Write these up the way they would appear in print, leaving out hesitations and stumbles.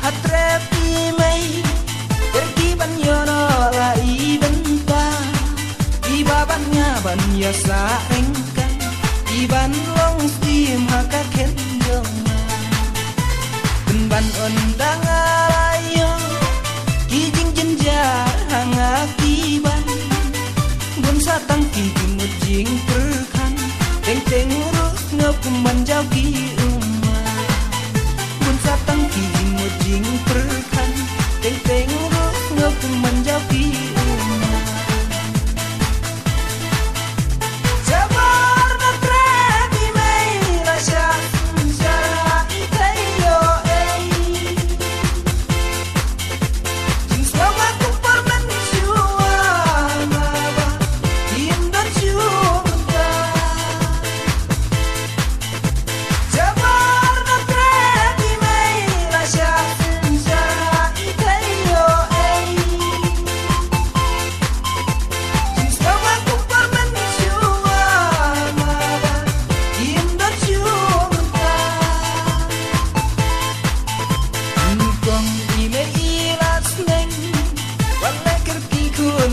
Hatrepi mai pergi banyono lai benta ibabannya banyo saengkan iban long sim haka kendong ban ondang alayo kijing jenjar hanga kiban bun satang kijing mujing perkan teng teng urus ngapumban jaugi satang kijing mujing perkan teng teng urus ngapumban jaugi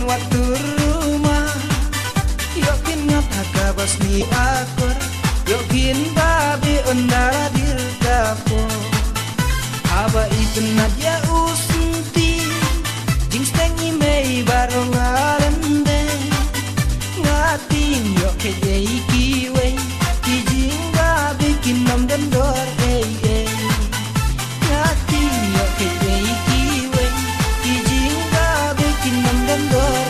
waktu rumah yokin ngataka basmi akor yokin babi ondara dirgapo aba itu nadia usunti jing stengi mei barong alende ngating yoke jei kiwe kijing babi kinom dan dor ngating yoke jei kiwe kijing babi kinom dan dor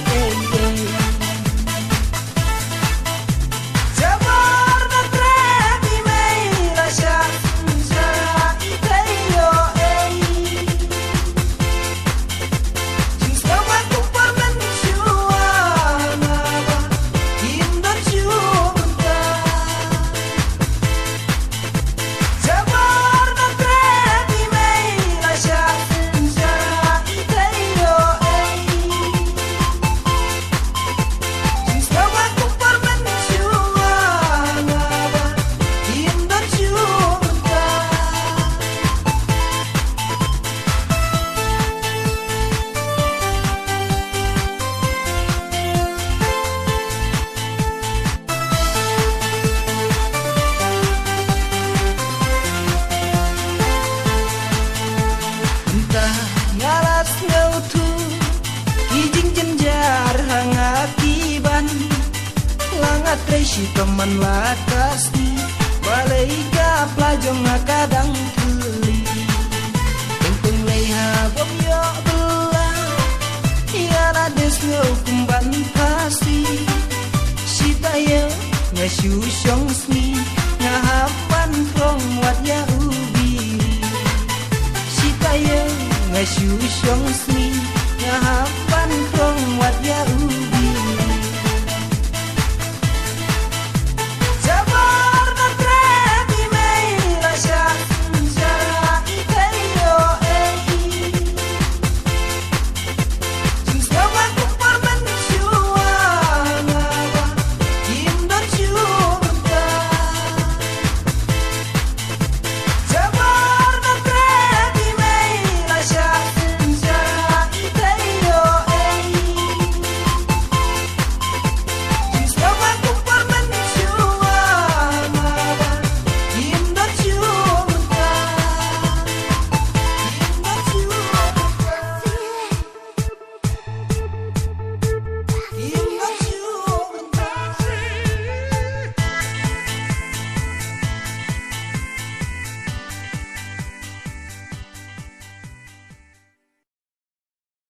si teman lakas ni balai ka plajong kadang tuli teng leha bom yo bela ya la desno kumban pasti si tayo ngasyu syong sni ngahapan krong wat ya ubi si tayo ngasyu syong sni ngahapan krong wat ya